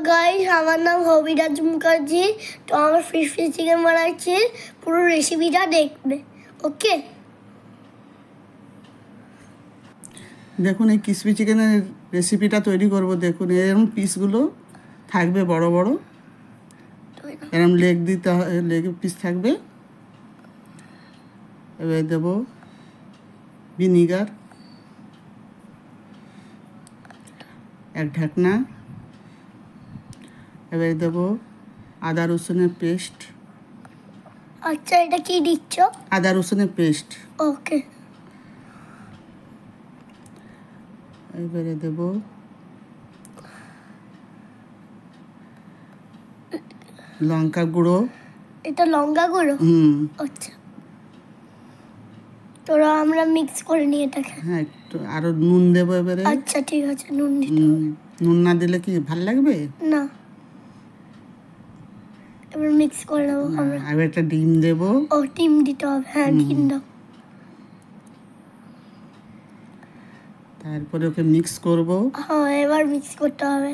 Guys আমার নাম হবিরাজ মুখার্জি। তো আমার ফিশ চিকেন বানাচ্ছি, পুরো রেসিপিটা দেখবে। ওকে, দেখুন এই ক্রিসপি চিকেনের রেসিপিটা তৈরি করব। দেখুন এরকম পিসগুলো থাকবে, বড় বড় এরকম লেগ দিতে, লেগ পিস থাকবে। এবার দেবো ভিনিগার, এক ঢাকনা। এবার দেবো আদা রসুনের পেস্ট। আচ্ছা, এটা কি দিচ্ছ? আদা রসুনের পেস্ট। ওকে, এবারে দেবো লঙ্কা গুঁড়ো। এটা লঙ্কা গুঁড়ো? আচ্ছা, তোরা আমরা মিক্স করে নিয়ে এটাকে। হ্যাঁ, একটু আরো নুন দেবো এবারে। আচ্ছা ঠিক আছে, নুন দিতে। নুন না দিলে কি ভাল লাগবে না, এবার মিক্স করে নেবো আমরা। এবার একটা ডিম দেবো। ও, ডিম দিতে হবে? হ্যাঁ, ডিম দাও। তারপরে ওকে মিক্স করব। হ্যাঁ, এবার মিক্স করতে হবে।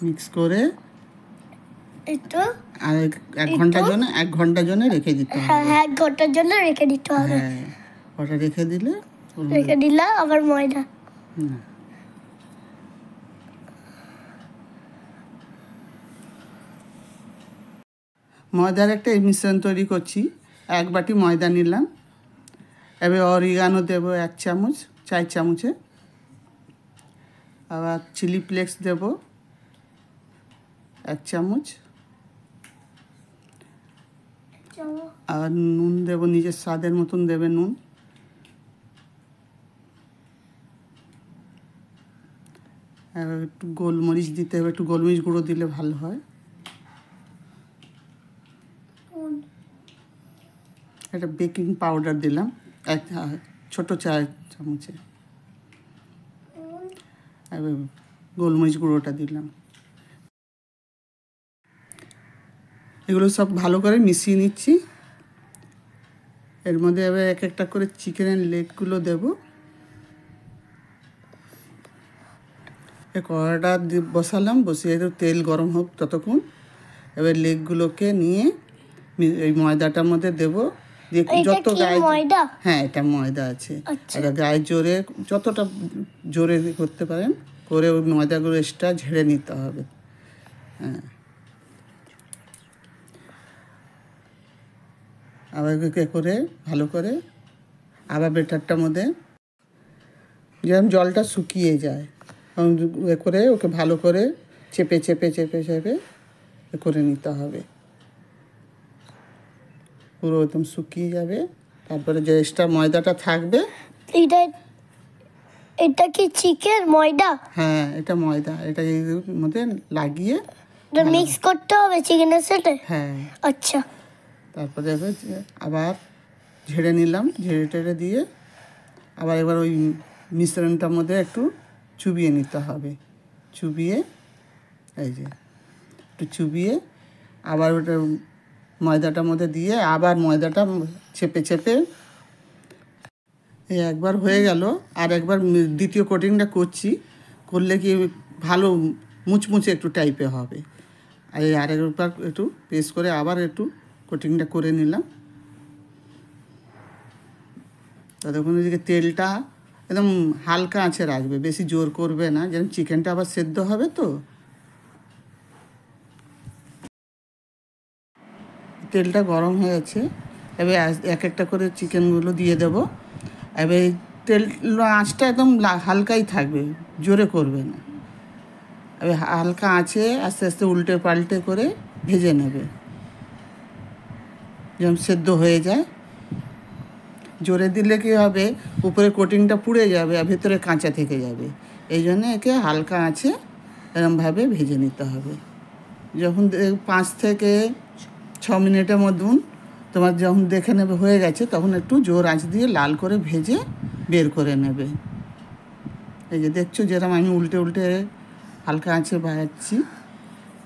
মিক্স করে একটু আর এক ঘন্টার জন্য রেখে দিতে হবে। হ্যাঁ, 1 ঘন্টার জন্য রেখে দিতে হবে। হ্যাঁ, ওটা রেখে দিলে আবার ময়দা। ময়দার একটা মিশ্রণ তৈরি করছি। 1 বাটি ময়দা নিলাম। এবার অরিগানো দেবো 1 চামচ, 4 চামচে। আবার চিলি ফ্লেক্স দেবো 1 চামচ। আর নুন দেবো, নিজের স্বাদের মতন দেবে নুন। এবার একটু গোলমরিচ দিতে হবে, একটু গোলমরিচ গুঁড়ো দিলে ভালো হয়। একটা বেকিং পাউডার দিলাম 1 ছোটো 4 চামচে। এবার গোলমরিচ গুঁড়োটা দিলাম। এগুলো সব ভালো করে মিশিয়ে নিচ্ছি। এর মধ্যে এবার এক একটা করে চিকেনের লেগগুলো দেবো। কড়াটা বসালাম, বসিয়ে তেল গরম হোক ততক্ষণ। এবার লেগগুলোকে নিয়ে এই ময়দাটার মধ্যে দেবো। দিয়ে যত গায়ে, হ্যাঁ এটা ময়দা আছে, এটা গায়ে জোরে যতটা জোরে করতে পারেন করে ওই ময়দাগুলো এক্সট্রা ঝেড়ে নিতে হবে। হ্যাঁ, আবার করে ভালো করে আবার বেটারটার মধ্যে যেরকম জলটা শুকিয়ে যায় করে ওকে ভালো করে চেপে চেপে চেপে চেপে করে নিতে হবে। পুরো একদম শুকিয়ে যাবে। তারপরে যে এক্সট্রা ময়দাটা থাকবে, এটা কি চিকেন ময়দা? হ্যাঁ, এটা ময়দা। এটা এর মধ্যে লাগিয়ে মিক্স করতে হবে চিকেনের সাথে। হ্যাঁ, আচ্ছা। তারপরে আবার ঝেড়ে নিলাম, ঝেড়ে টেড়ে দিয়ে আবার এবার ওই মিশ্রণটার মধ্যে একটু চুবিয়ে নিতে হবে। চুবিয়ে এই যে একটু চুবিয়ে আবার ওটা ময়দাটার মধ্যে দিয়ে আবার ময়দাটা চেপে চেপে এই একবার হয়ে গেল। আর একবার দ্বিতীয় কোটিংটা করছি, করলে কি ভালো মুচমুচে একটু টাইপে হবে। আর এই আরেকবার একটু পেস্ট করে আবার একটু কোটিংটা করে নিলাম। ততক্ষণ এদিকে তেলটা একদম হালকা আঁচে রাখবে, বেশি জোর করবে না, যেন চিকেনটা আবার সেদ্ধ হবে। তো তেলটা গরম হয়ে গেছে। এবার এক একটা করে চিকেনগুলো দিয়ে দেবো। এবার তেল আঁচটা একদম হালকাই থাকবে, জোরে করবে না। এবার হালকা আঁচে আস্তে আস্তে উল্টে পাল্টে করে ভেজে নেবে, যেমন সেদ্ধ হয়ে যায়। জোরে দিলে কী হবে, উপরে কোটিংটা পুড়ে যাবে আর ভেতরে কাঁচা থেকে যাবে। এই জন্য একে হালকা আঁচে এরমভাবে ভেজে নিতে হবে। যখন 5 থেকে 6 মিনিটের মধ্যে তোমার যখন দেখে নেবে হয়ে গেছে, তখন একটু জোর আঁচ দিয়ে লাল করে ভেজে বের করে নেবে। এই যে দেখছো, যেরকম আমি উল্টে উল্টে হালকা আঁচে ভাজাচ্ছি,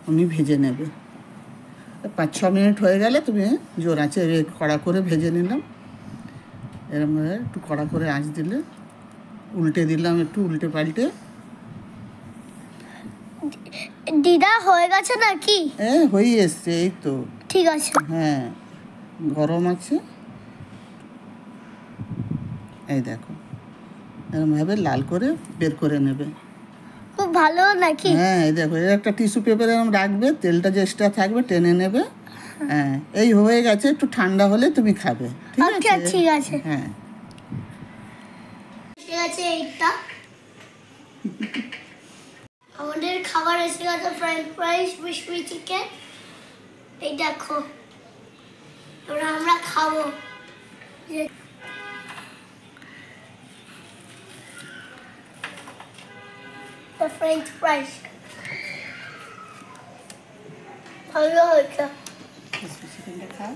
উনি ভেজে নেবে। 5-6 মিনিট হয়ে গেলে তুমি জোর আঁচে কড়া করে ভেজে নিলাম। এরমভাবে একটু কড়া করে আঁচ দিলে উল্টে দিলাম, একটু উল্টে পাল্টে দিদা হয়ে গেছে নাকি? হয়ে এসছে, এই তো। ঠিক আছে। হ্যাঁ, গরম আছে। এই দেখো, এরকমভাবে লাল করে বের করে নেবে। খুব ভালো নাকি? হ্যাঁ, এই দেখো, এর একটা টিস্যু পেপারে এরকম রাখবে, তেলটা যে এক্সট্রা থাকবে টেনে নেবে। হ্যাঁ, এই হয়ে গেছে। একটু ঠান্ডা হলে তুমি খাবে, ঠিক আছে? ঠিক আছে। হ্যাঁ, ঠিক আছে। এইটা আমাদের খাবার এসে গেছে, ফ্রেঞ্চ ফ্রাইস, ক্রিসপি চিকেন। এই দেখো, এবার আমরা খাবো। ফ্রেঞ্চ ফ্রাইস ভালো হয়েছে। চিকেনটা খাও।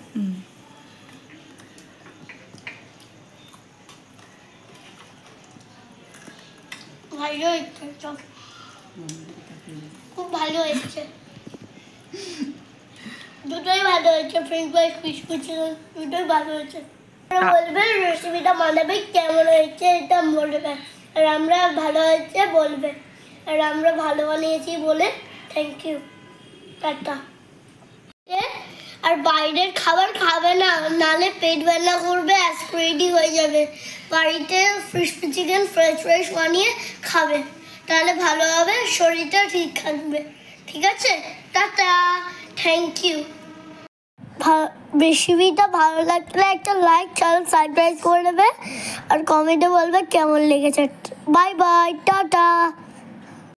ভালো হয়েছে, খুব ভালো হয়েছে। দুটোই ভালো হয়েছে, ফ্রেঞ্চ ফ্রাইস, ক্রিসপি চিকেন দুটোই ভালো হয়েছে। বলবে রেসিপিটা বানাবে কেমন হয়েছে, এটা বলবে। আর আমরা ভালো হয়েছে বলবে। আর আমরা ভালো বানিয়েছি বলে থ্যাংক ইউ, টাটা। আর বাইরের খাবার খাবে না, নালে পেট ব্যথা করবে, অ্যাসিডিটি হয়ে যাবে। বাড়িতে ক্রিসপি চিকেন, ফ্রেঞ্চ ফ্রাইস বানিয়ে খাবে, তাহলে ভালো হবে, শরীরটা ঠিক থাকবে। ঠিক আছে, টাটা, থ্যাংক ইউ। রেসিপিটা ভালো লাগলে একটা লাইক, চ্যানেল সাবস্ক্রাইব করে নেবে আর কমেন্টে বলবে কেমন লেগেছে। Bye bye, tata.